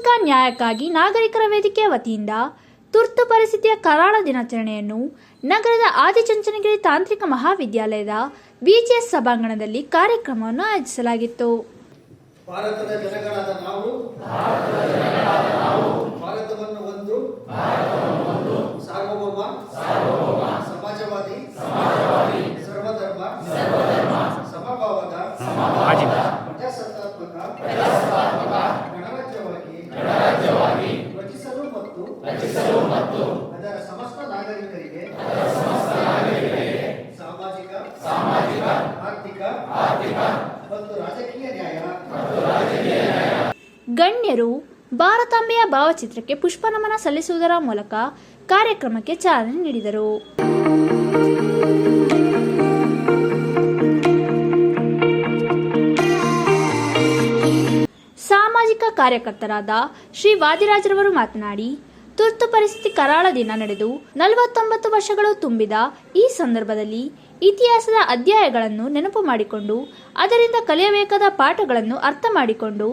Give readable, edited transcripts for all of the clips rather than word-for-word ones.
ಸಾಮಾಜಿಕ ನ್ಯಾಯಕ್ಕಾಗಿ ನಾಗರಿಕರ ವೇದಿಕೆ ವತಿಯಿಂದ ತುರ್ತು ಪರಿಸ್ಥಿತಿಯ ಕರಾಳ ದಿನಾಚರಣೆಯನ್ನು ನಗರದ ಆದಿಚುಂಚನಗಿರಿ ತಾಂತ್ರಿಕ ಮಹಾವಿದ್ಯಾಲಯದ ಬಿಜಿಎಸ್ ಸಭಾಂಗಣದಲ್ಲಿ ಕಾರ್ಯಕ್ರಮವನ್ನು ಆಯೋಜಿಸಲಾಗಿತ್ತು. ಭಾರತದ ಜನಗಳಾದ ನಾವು ಭಾರತವನ್ನು ಒಂದು ಸಾರ್ವಭೌಮ ಸಮಾಜವಾದಿ ಸರ್ವಧರ್ಮ ಸಮಭಾವದ ಪ್ರಜಾಸತ್ತಾತ್ಮಕ ಗಣರಾಜ್ಯವಾಗಿ ರಚಿಸಲು ಮತ್ತು ಅದರ ಸಮಸ್ತ ನಾಗರಿಕರಿಗೆ ಸಾಮಾಜಿಕ ಆರ್ಥಿಕ ಮತ್ತು ರಾಜಕೀಯ ನ್ಯಾಯ. ಗಣ್ಯರು ಭಾರತಾಂಬೆಯ ಭಾವಚಿತ್ರಕ್ಕೆ ಪುಷ್ಪನಮನ ಸಲ್ಲಿಸುವುದರ ಮೂಲಕ ಕಾರ್ಯಕ್ರಮಕ್ಕೆ ಚಾಲನೆ ನೀಡಿದರು. ಸಾಮಾಜಿಕ ಕಾರ್ಯಕರ್ತರಾದ ಶ್ರೀ ವಾದಿರಾಜ್ರವರು ಮಾತನಾಡಿ, ತುರ್ತು ಪರಿಸ್ಥಿತಿ ಕರಾಳ ದಿನ ನಡೆದು 49 ವರ್ಷಗಳು ತುಂಬಿದ ಈ ಸಂದರ್ಭದಲ್ಲಿ ಇತಿಹಾಸದ ಅಧ್ಯಾಯಗಳನ್ನು ನೆನಪು ಮಾಡಿಕೊಂಡು ಅದರಿಂದ ಕಲಿಯಬೇಕಾದ ಪಾಠಗಳನ್ನು ಅರ್ಥ ಮಾಡಿಕೊಂಡು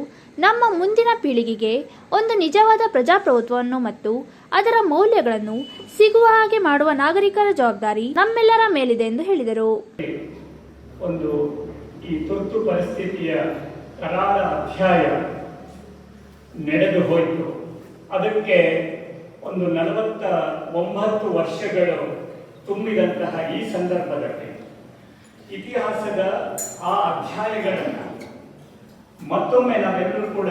ನಮ್ಮ ಮುಂದಿನ ಪೀಳಿಗೆಗೆ ಒಂದು ನಿಜವಾದ ಪ್ರಜಾಪ್ರಭುತ್ವವನ್ನು ಮತ್ತು ಅದರ ಮೌಲ್ಯಗಳನ್ನು ಸಿಗುವ ಹಾಗೆ ಮಾಡುವ ನಾಗರಿಕರ ಜವಾಬ್ದಾರಿ ನಮ್ಮೆಲ್ಲರ ಮೇಲಿದೆ ಎಂದು ಹೇಳಿದರು. ಒಂದು ಈ ತುರ್ತು ಪರಿಸ್ಥಿತಿಯ ಕರಾಳ ಅಧ್ಯಾಯ ನಡೆದು ಹೋಯಿತು. ಅದಕ್ಕೆ ಒಂದು 49 ವರ್ಷಗಳು ತುಂಬಿದಂತಹ ಈ ಸಂದರ್ಭದಲ್ಲಿ ಇತಿಹಾಸದ ಆ ಅಧ್ಯಾಯಗಳನ್ನು ಮತ್ತೊಮ್ಮೆ ನಾವೆಲ್ಲರೂ ಕೂಡ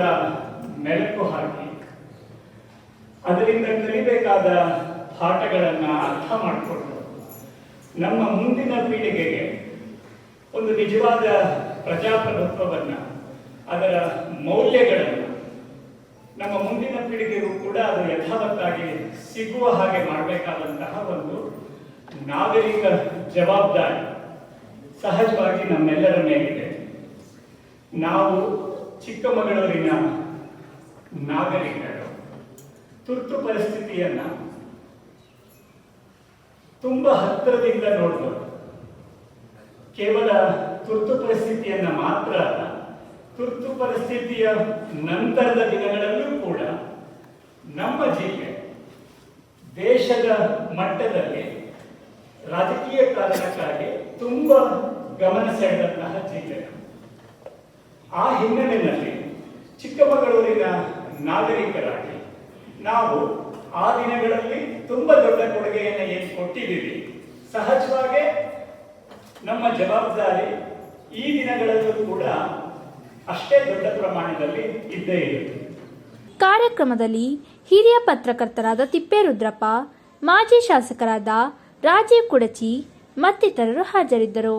ಮೆಲುಕು ಹಾಕಿ ಅದರಿಂದ ಕಲಿಬೇಕಾದ ಪಾಠಗಳನ್ನು ಅರ್ಥ ಮಾಡಿಕೊಂಡು ನಮ್ಮ ಮುಂದಿನ ಪೀಳಿಗೆಗೆ ಒಂದು ನಿಜವಾದ ಪ್ರಜಾಪ್ರಭುತ್ವವನ್ನು, ಅದರ ಮೌಲ್ಯಗಳನ್ನು ನಮ್ಮ ಮುಂದಿನ ಪೀಳಿಗೆಗೂ ಕೂಡ ಅದು ಯಥಾವತ್ತಾಗಿ ಸಿಗುವ ಹಾಗೆ ಮಾಡಬೇಕಾದಂತಹ ಒಂದು ನಾಗರಿಕ ಜವಾಬ್ದಾರಿ ಸಹಜವಾಗಿ ನಮ್ಮೆಲ್ಲರ ಮೇಲಿದೆ. ನಾವು ಚಿಕ್ಕಮಗಳೂರಿನ ನಾಗರಿಕರು ತುರ್ತು ಪರಿಸ್ಥಿತಿಯನ್ನು ತುಂಬಾ ಹತ್ತಿರದಿಂದ ನೋಡಬಹುದು. ಕೇವಲ ತುರ್ತು ಪರಿಸ್ಥಿತಿಯನ್ನು ಮಾತ್ರ ಅಲ್ಲ, ತುರ್ತು ಪರಿಸ್ಥಿತಿಯ ನಂತರದ ದಿನಗಳಲ್ಲೂ ಕೂಡ ನಮ್ಮ ಜಿಲ್ಲೆ ದೇಶದ ಮಟ್ಟದಲ್ಲಿ ರಾಜಕೀಯ ಕಾರಣಕ್ಕಾಗಿ ತುಂಬ ಗಮನ ಸೆಳೆದಂತಹ ಜಿಲ್ಲೆ. ಆ ಹಿನ್ನೆಲೆಯಲ್ಲಿ ಚಿಕ್ಕಮಗಳೂರಿನ ನಾಗರಿಕರಾಗಿ ನಾವು ಆ ದಿನಗಳಲ್ಲಿ ತುಂಬ ದೊಡ್ಡ ಕೊಡುಗೆಯನ್ನು ಏನು ಕೊಟ್ಟಿದ್ದೀವಿ, ಸಹಜವಾಗಿ ನಮ್ಮ ಜವಾಬ್ದಾರಿ ಈ ದಿನಗಳಲ್ಲೂ ಕೂಡ ಅಷ್ಟೇ ದೊಡ್ಡ ಪ್ರಮಾಣದಲ್ಲಿ ಇದ್ದೇ ಇರುತ್ತೆ. ಕಾರ್ಯಕ್ರಮದಲ್ಲಿ ಹಿರಿಯ ಪತ್ರಕರ್ತರಾದ ತಿಪ್ಪೇರುದ್ರಪ್ಪ, ಮಾಜಿ ಶಾಸಕರಾದ ರಾಜೀವ್ ಕುಡಚಿ ಮತ್ತಿತರರು ಹಾಜರಿದ್ದರು.